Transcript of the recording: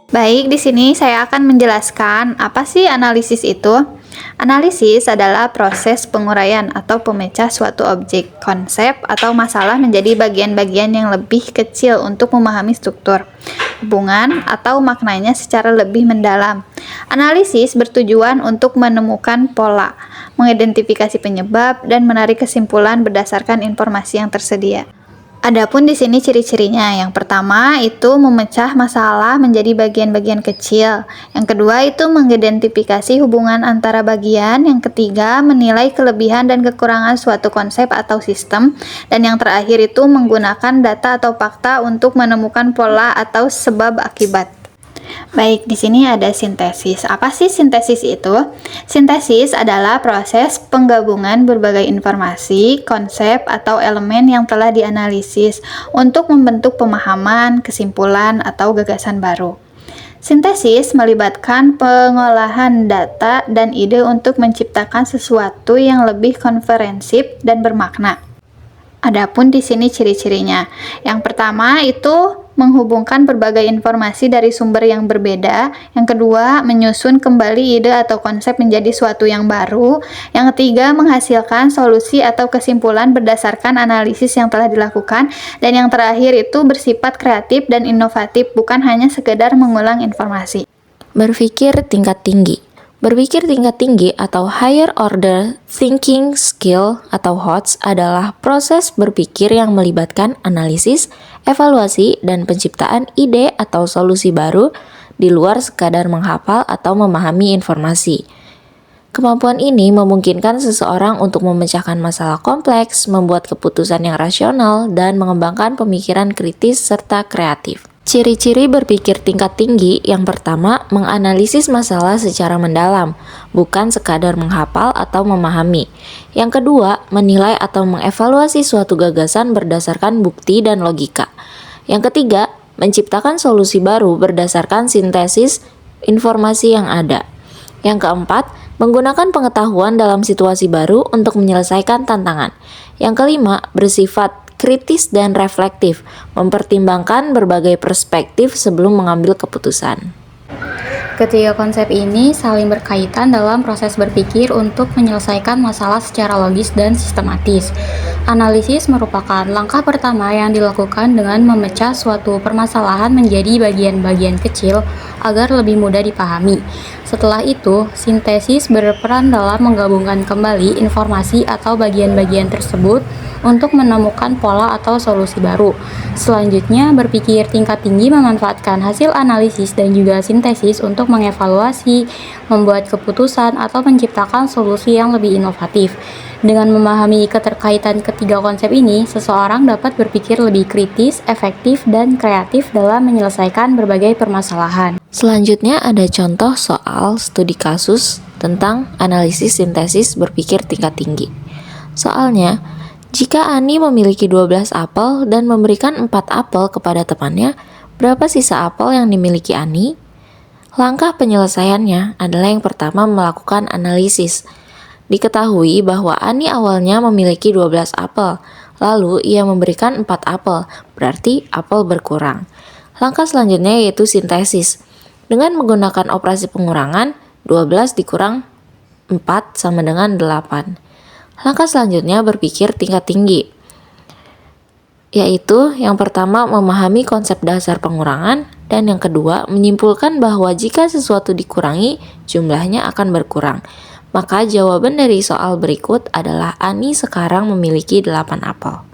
Baik, di sini saya akan menjelaskan apa sih analisis itu. Analisis adalah proses penguraian atau pemecah suatu objek, konsep, atau masalah menjadi bagian-bagian yang lebih kecil untuk memahami struktur, hubungan, atau maknanya secara lebih mendalam. Analisis bertujuan untuk menemukan pola, mengidentifikasi penyebab, dan menarik kesimpulan berdasarkan informasi yang tersedia. Adapun di sini ciri-cirinya, yang pertama itu memecah masalah menjadi bagian-bagian kecil. Yang kedua itu mengidentifikasi hubungan antara bagian. Yang ketiga menilai kelebihan dan kekurangan suatu konsep atau sistem. Dan yang terakhir itu menggunakan data atau fakta untuk menemukan pola atau sebab akibat. Baik, di sini ada sintesis. Apa sih sintesis itu? Sintesis adalah proses penggabungan berbagai informasi, konsep, atau elemen yang telah dianalisis untuk membentuk pemahaman, kesimpulan, atau gagasan baru. Sintesis melibatkan pengolahan data dan ide untuk menciptakan sesuatu yang lebih komprehensif dan bermakna. Adapun di sini ciri-cirinya. Yang pertama itu menghubungkan berbagai informasi dari sumber yang berbeda. Yang kedua, menyusun kembali ide atau konsep menjadi suatu yang baru. Yang ketiga, menghasilkan solusi atau kesimpulan berdasarkan analisis yang telah dilakukan. Dan yang terakhir itu bersifat kreatif dan inovatif, bukan hanya sekedar mengulang informasi. Berpikir tingkat tinggi. Berpikir tingkat tinggi atau higher order thinking skill atau HOTS adalah proses berpikir yang melibatkan analisis, evaluasi, dan penciptaan ide atau solusi baru di luar sekadar menghafal atau memahami informasi. Kemampuan ini memungkinkan seseorang untuk memecahkan masalah kompleks, membuat keputusan yang rasional, dan mengembangkan pemikiran kritis serta kreatif. Ciri-ciri berpikir tingkat tinggi yang pertama, menganalisis masalah secara mendalam, bukan sekadar menghafal atau memahami. Yang kedua, menilai atau mengevaluasi suatu gagasan berdasarkan bukti dan logika. Yang ketiga, menciptakan solusi baru berdasarkan sintesis informasi yang ada. Yang keempat, menggunakan pengetahuan dalam situasi baru untuk menyelesaikan tantangan. Yang kelima, bersifat kritis dan reflektif, mempertimbangkan berbagai perspektif sebelum mengambil keputusan. Ketiga konsep ini saling berkaitan dalam proses berpikir untuk menyelesaikan masalah secara logis dan sistematis. Analisis merupakan langkah pertama yang dilakukan dengan memecah suatu permasalahan menjadi bagian-bagian kecil agar lebih mudah dipahami. Setelah itu, sintesis berperan dalam menggabungkan kembali informasi atau bagian-bagian tersebut untuk menemukan pola atau solusi baru. Selanjutnya, berpikir tingkat tinggi memanfaatkan hasil analisis dan juga sintesis untuk mengevaluasi, membuat keputusan, atau menciptakan solusi yang lebih inovatif. Dengan memahami keterkaitan ketiga konsep ini, seseorang dapat berpikir lebih kritis, efektif, dan kreatif dalam menyelesaikan berbagai permasalahan. Selanjutnya ada contoh soal studi kasus tentang analisis sintesis berpikir tingkat tinggi. Soalnya, jika Ani memiliki 12 apel dan memberikan 4 apel kepada temannya, berapa sisa apel yang dimiliki Ani? Langkah penyelesaiannya adalah yang pertama melakukan analisis. Diketahui bahwa Ani awalnya memiliki 12 apel, lalu ia memberikan 4 apel, berarti apel berkurang. Langkah selanjutnya yaitu sintesis. Dengan menggunakan operasi pengurangan, 12 dikurang 4 sama dengan 8. Langkah selanjutnya berpikir tingkat tinggi, yaitu yang pertama memahami konsep dasar pengurangan, dan yang kedua menyimpulkan bahwa jika sesuatu dikurangi, jumlahnya akan berkurang. Maka jawaban dari soal berikut adalah Ani sekarang memiliki 8 apel.